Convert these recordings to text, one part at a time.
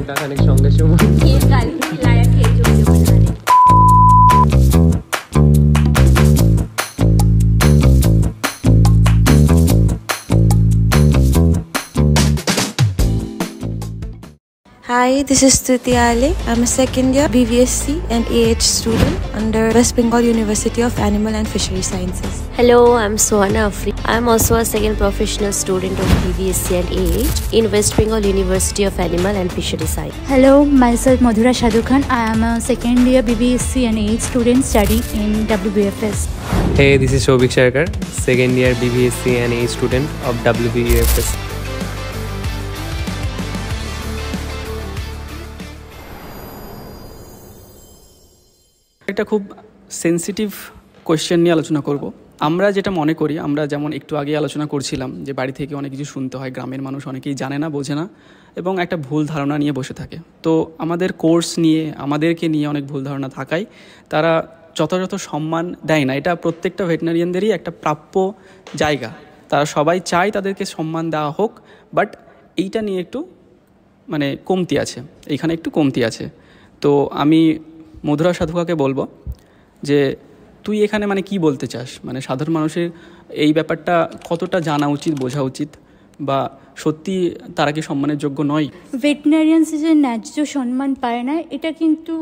লঙ্কা খানিক সঙ্গে সময় Hi, this is Stuti Ali. I'm a second year BVSC and AH student under West Bengal University of Animal and Fishery Sciences. Hello, I'm Sohana Afri. I'm also a second professional student of BVSC and AH in West Bengal University of Animal and Fishery Science. Hello, myself Madhura Shadukhan. I am a second year BVSC and AH student studying in WBFS. Hey, this is Shobik Sharkar, second year BVSC and AH student of WBFS. এটা খুব sensitive question নিয়ে আলোচনা করব। আমরা যেটা মনে করি, আমরা যেমন একটু আগে আলোচনা করছিলাম যে বাড়ি থেকে অনেক কিছু শুনতে হয়, গ্রামের মানুষ অনেকেই জানে না, বোঝে না এবং একটা ভুল ধারণা নিয়ে বসে থাকে। তো আমাদের কোর্স নিয়ে, আমাদেরকে নিয়ে অনেক ভুল ধারণা থাকায় তারা যথাযথ সম্মান দেয় না। এটা প্রত্যেকটা ভেটেরিনারিয়ানদেরই একটা প্রাপ্য জায়গা, তারা সবাই চায় তাদেরকে সম্মান দেওয়া হোক, বাট এইটা নিয়ে একটু কমতি আছে, এইখানে একটু কমতি আছে। তো আমি মধুরা সাধুকাকে বলবো যে তুই এখানে কি বলতে চাস, সাধারণ মানুষের এই ব্যাপারটা কতটা জানা উচিত, বোঝা উচিত, বা সত্যি তারা কি সম্মানের যোগ্য নয়? ভেটেরিনারিয়ানস যে ন্যায্য সম্মান পায় না, এটা কিন্তু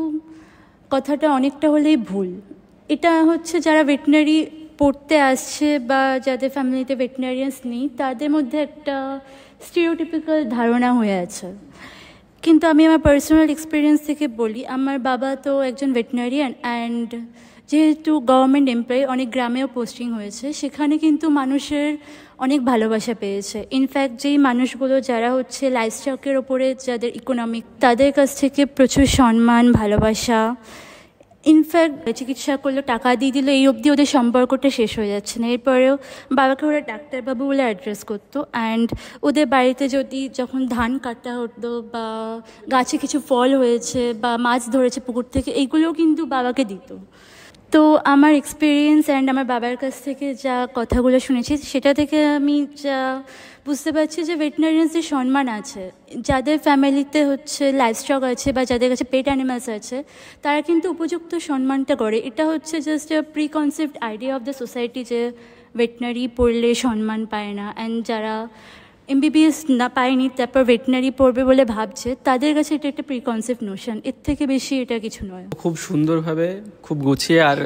কথাটা অনেকটা হলেই ভুল। এটা হচ্ছে যারা ভেটেরিনারি পড়তে আসছে বা যাদের ফ্যামিলিতে ভেটেরিনারিয়ানস নেই, তাদের মধ্যে একটা স্টিরিওটিপিক্যাল ধারণা হয়ে আছে। কিন্তু আমি আমার পার্সোনাল এক্সপিরিয়েন্স থেকে বলি, আমার বাবা তো একজন ভেটেরিনারিয়ান অ্যান্ড যেহেতু গভর্নমেন্ট এমপ্লয়ি, অনেক গ্রামেও পোস্টিং হয়েছে, সেখানে কিন্তু মানুষের অনেক ভালোবাসা পেয়েছে। ইনফ্যাক্ট যেই মানুষগুলো যারা হচ্ছে লাইভস্টকের ওপরে যাদের ইকোনমিক, তাদের কাছ থেকে প্রচুর সম্মান, ভালোবাসা, ইনফ্যাক্ট চিকিৎসা করলে টাকা দিয়ে দিল, এই অবধি ওদের সম্পর্কটা শেষ হয়ে যাচ্ছে না। এরপরেও বাবাকে ওরা ডাক্তারবাবু বলে অ্যাড্রেস করতো অ্যান্ড ওদের বাড়িতে যখন ধান কাটা হতো বা গাছে কিছু ফল হয়েছে বা মাছ ধরেছে পুকুর থেকে, এইগুলোও কিন্তু বাবাকে দিত। তো আমার এক্সপিরিয়েন্স অ্যান্ড আমার বাবার কাছ থেকে যা কথাগুলো শুনেছি, সেটা থেকে আমি যা বুঝতে পারছি যে ভেটেরিনারিয়ানসদের সম্মান আছে। যাদের ফ্যামিলিতে হচ্ছে লাইভস্টক আছে বা যাদের কাছে পেট অ্যানিমালস আছে, তারা কিন্তু উপযুক্ত সম্মানটা করে। এটা হচ্ছে just pre concept idea of the society যে ভেটেরিনারি পড়লে সম্মান পায় না, অ্যান্ড যারা এমবিবিএস না পায়নি তারপর ভেটেরিনারি পড়বে বলে ভাবছে, তাদের কাছে এটা একটা প্রি কনসেপ্ট নোশন, এর থেকে বেশি এটা কিছু নয়। খুব সুন্দরভাবে, খুব গুছিয়ে আর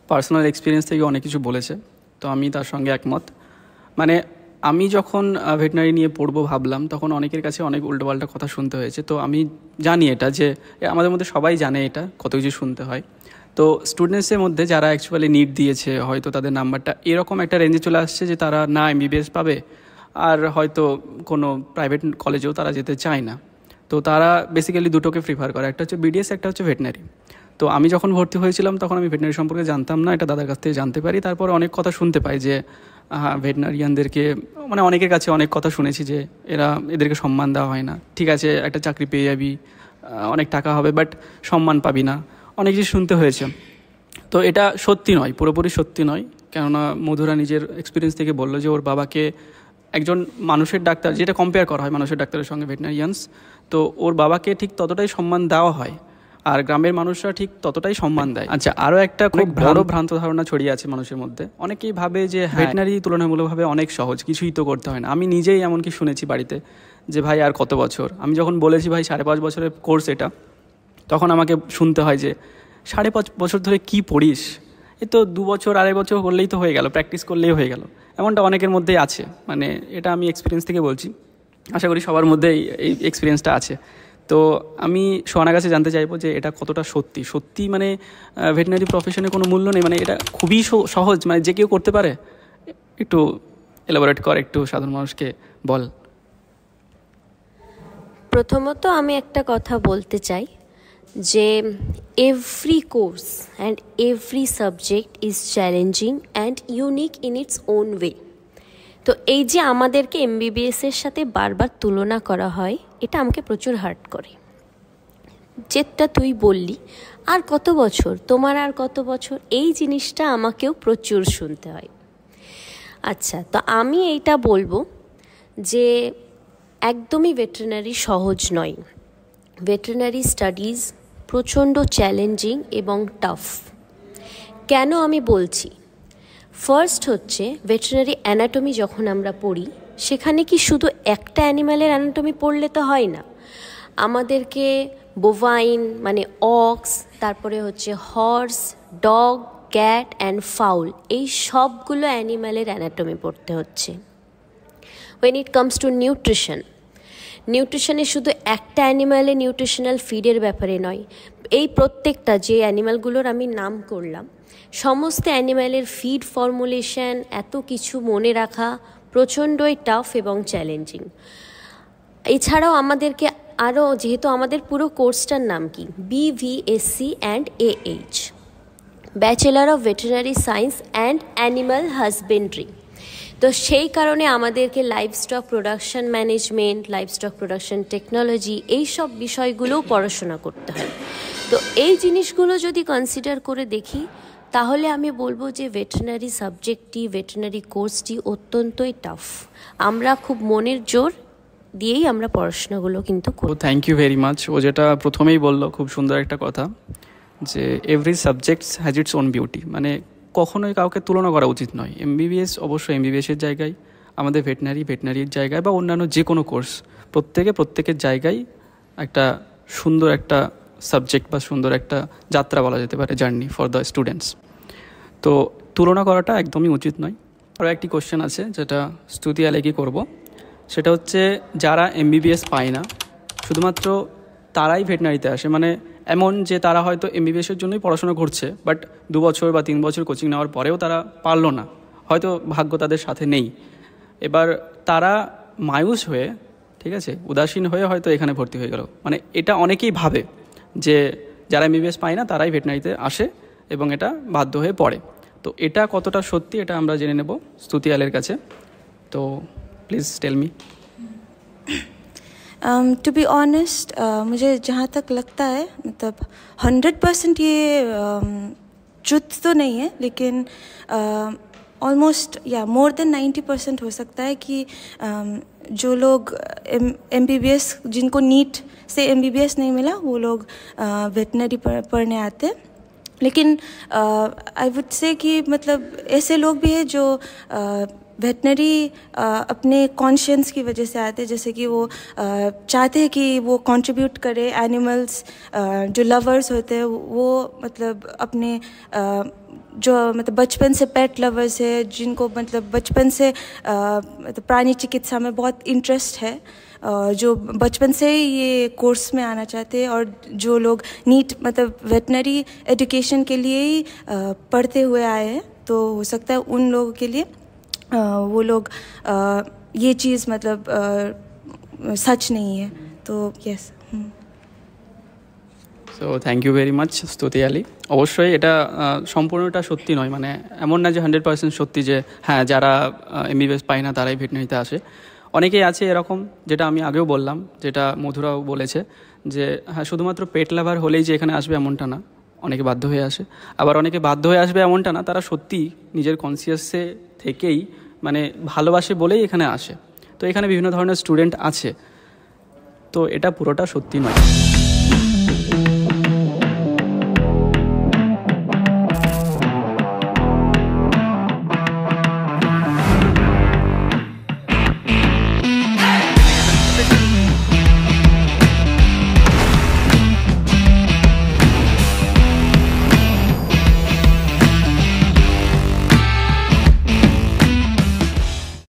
পার্সোনাল এক্সপিরিয়েন্স থেকে অনেক কিছু বলেছে, তো আমি তার সঙ্গে একমত। আমি যখন ভেটেরিনারি নিয়ে পড়বো ভাবলাম, তখন অনেকের কাছে অনেক উল্টোপাল্টা কথা শুনতে হয়েছে। তো আমি জানি এটা, যে আমাদের মধ্যে সবাই জানে এটা কত কিছু শুনতে হয়। তো স্টুডেন্টসের মধ্যে যারা অ্যাকচুয়ালি নিট দিয়েছে, হয়তো তাদের নাম্বারটা এরকম একটা রেঞ্জে চলে আসছে যে তারা না এমবিবিএস পাবে, আর হয়তো কোনো প্রাইভেট কলেজেও তারা যেতে চায় না। তো তারা বেসিক্যালি দুটোকে প্রিফার করে, একটা হচ্ছে বিডিএস, একটা হচ্ছে ভেটেরিনারি। তো আমি যখন ভর্তি হয়েছিলাম তখন আমি ভেটেরিনারি সম্পর্কে জানতাম না, এটা দাদার কাছ থেকে জানতে পারি। তারপর অনেক কথা শুনতে পাই যে ভেটেরিনারিয়ানদেরকে অনেকের কাছে অনেক কথা শুনেছি যে এদেরকে সম্মান দেওয়া হয় না। ঠিক আছে, একটা চাকরি পেয়ে যাবি, অনেক টাকা হবে, বাট সম্মান পাবি না, অনেক কিছু শুনতে হয়েছে। তো এটা সত্যি নয়, পুরোপুরি সত্যি নয়। কেননা মধুরা নিজের এক্সপিরিয়েন্স থেকে বললো যে ওর বাবাকে একজন মানুষের ডাক্তার, যেটা কম্পেয়ার করা হয় মানুষের ডাক্তারের সঙ্গে ভেটেরিনারিয়ানস, তো ওর বাবাকে ঠিক ততটাই সম্মান দেওয়া হয়, আর গ্রামের মানুষরা ঠিক ততটাই সম্মান দেয়। আচ্ছা, আরও একটা খুব বড় ভ্রান্ত ধারণা ছড়িয়ে আছে মানুষের মধ্যে। অনেকেই ভাবে যে ভেটেরিনারি তুলনামূলকভাবে অনেক সহজ, কিছুই তো করতে হয় না। আমি নিজেই এমনকি শুনেছি বাড়িতে যে ভাই আর কত বছর। আমি যখন বলেছি ভাই 5.5 বছরের কোর্স এটা, তখন আমাকে শুনতে হয় যে 5.5 বছর ধরে কি পড়িস, এ তো 2 বছর 2.5 বছর করলেই তো হয়ে গেল, প্র্যাকটিস করলেই হয়ে গেল। এমনটা অনেকের মধ্যেই আছে, এটা আমি এক্সপিরিয়েন্স থেকে বলছি, আশা করি সবার মধ্যে এই এক্সপিরিয়েন্সটা আছে। তো আমি সোহানার কাছে জানতে চাইবো যে এটা কতটা সত্যি। ভেটেরিনারি প্রফেশনে কোনো মূল্য নেই, এটা খুবই সহজ, যে কেউ করতে পারে। একটু এলাবোরেট কর, একটু সাধারণ মানুষকে বল। প্রথমত আমি একটা কথা বলতে চাই যে every course and every subject is challenging and unique in its own way. তো এই যে আমাদেরকে এমবিবিএসের সাথে বারবার তুলনা করা হয়, এটা আমাকে প্রচুর হার্ট করে। যেটা তুই বললি আর কত বছর, তোমার আর কত বছর, এই জিনিসটা আমাকেও প্রচুর শুনতে হয়। আচ্ছা, তো আমি এইটা বলবো যে একদমই ভেটেরিনারি সহজ নয়। ভেটেরিনারি স্টাডিজ প্রচণ্ড চ্যালেঞ্জিং এবং টাফ। কেন আমি বলছি? ফার্স্ট হচ্ছে ভেটেরিনারি অ্যানাটমি যখন আমরা পড়ি, সেখানে কি শুধু একটা অ্যানিম্যালের অ্যানাটমি পড়লে তো হয় না, আমাদেরকে বোভাইন মানে অক্স, তারপরে হচ্ছে horse, dog, cat and foul, এই সবগুলো অ্যানিম্যালের অ্যানাটমি পড়তে হচ্ছে। when it comes to নিউট্রিশনে শুধু একটা অ্যানিম্যালের নিউট্রিশনাল ফিডের ব্যাপারে নয়, এই প্রত্যেকটা যে অ্যানিম্যালগুলোর আমি নাম করলাম সমস্ত অ্যানিম্যালের ফিড ফর্মুলেশন, এত কিছু মনে রাখা প্রচণ্ডই টাফ এবং চ্যালেঞ্জিং। এছাড়াও আমাদেরকে আরও, যেহেতু আমাদের পুরো কোর্সটার নাম কি, BVSC and AH, bachelor of veterinary science and animal husbandry, তো সেই কারণে আমাদেরকে livestock production management, livestock production technology, এই সব বিষয়গুলোও পড়াশোনা করতে হয়। তো এই জিনিসগুলো যদি কনসিডার করে দেখি, তাহলে আমি বলবো যে ভেটেরিনারি সাবজেক্টটি, ভেটেরিনারি কোর্সটি অত্যন্তই টাফ। আমরা খুব মনের জোর দিয়েই আমরা পড়াশোনাগুলো কিন্তু করি। Thank you very much. ও যেটা প্রথমেই বললো খুব সুন্দর একটা কথা, যে every subjects has its own beauty, মানে কখনোই কাউকে তুলনা করা উচিত নয়। MBBS অবশ্যই MBBS-এর জায়গায়, আমাদের ভেটেরিনারির জায়গায়, বা অন্যান্য যে কোনো কোর্স, প্রত্যেকের জায়গায় একটা সুন্দর একটা সাবজেক্ট বা সুন্দর একটা যাত্রা বলা যেতে পারে, জার্নি ফর দ্য স্টুডেন্টস। তো তুলনা করাটা একদমই উচিত নয়। আরও একটি কোশ্চেন আছে যেটা স্তুতি আলেকি করব, সেটা হচ্ছে যারা MBBS পায় না, শুধুমাত্র তারাই ভেটেরিনারিতে আসে, মানে এমন যে তারা হয়তো MBBS-এর জন্যই পড়াশোনা করছে, বাট 2 বছর বা 3 বছর কোচিং নেওয়ার পরেও তারা পারলো না, হয়তো ভাগ্য তাদের সাথে নেই। এবার তারা মায়ুস হয়ে, ঠিক আছে, উদাসীন হয়ে হয়তো এখানে ভর্তি হয়ে গেল, মানে এটা অনেকেই ভাবে যে যারা MBBS পায় না তারাই ভেটেরিনারিতে আসে এবং এটা বাধ্য হয়ে পড়ে। তো এটা কতটা সত্যি এটা আমরা জেনে নেব স্তুতি আলের কাছে। তো please tell me. To be honest, मुझे जहाँ तक लगता है, मतलब 100% ये ट्रुथ तो नहीं है, लेकिन ऑलमोस्ट या मोर देन 90% हो सकता है कि जो लोग MBBS, जिनको नीट से MBBS नहीं मिला, वो लोग वेटनरी पढ़ने आते हैं। लेकिन आई वुड से कि मतलब ऐसे लोग भी हैं जो वेटनरी अपने कॉन्शियंस की वजह से आते हैं, जैसे कि वो चाहते हैं कि वो कंट्रीब्यूट करे, एनिमल्स जो लवर्स होते हैं वो मतलब अपने जो मतलब बचपन से पेट लवर्स है, जिनको मतलब बचपन से मतलब प्राणी चिकित्सा में बहुत इंटरेस्ट है, जो बचपन से ही ये कोर्स में आना चाहते हैं, और जो लोग नीट मतलब वेटनरी एजुकेशन के लिए ही पढ़ते हुए आए हैं, तो हो सकता है उन लोगों के लिए वो लोग ये चीज़ मतलब सच नहीं है। तो yes. So thank you very much Stuti Ali. অবশ্যই এটা সম্পূর্ণটা সত্যি নয়, মানে এমন না যে 100% সত্যি যে হ্যাঁ যারা MBBS পায় না তারাই ভেটেরিনারিতে আসে। অনেকেই আছে এরকম, যেটা আমি আগেও বললাম, যেটা মধুরাও বলেছে, যে হ্যাঁ শুধুমাত্র পেট লাভার হলেই যে এখানে আসবে এমনটা না, অনেকে বাধ্য হয়ে আসে। আবার অনেকে বাধ্য হয়ে আসবে এমনটা না, তারা সত্যি নিজের কনসিয়াসে থেকেই মানে ভালোবাসে বলেই এখানে আসে। তো এখানে বিভিন্ন ধরনের স্টুডেন্ট আছে, তো এটা পুরোটা সত্যি নয়।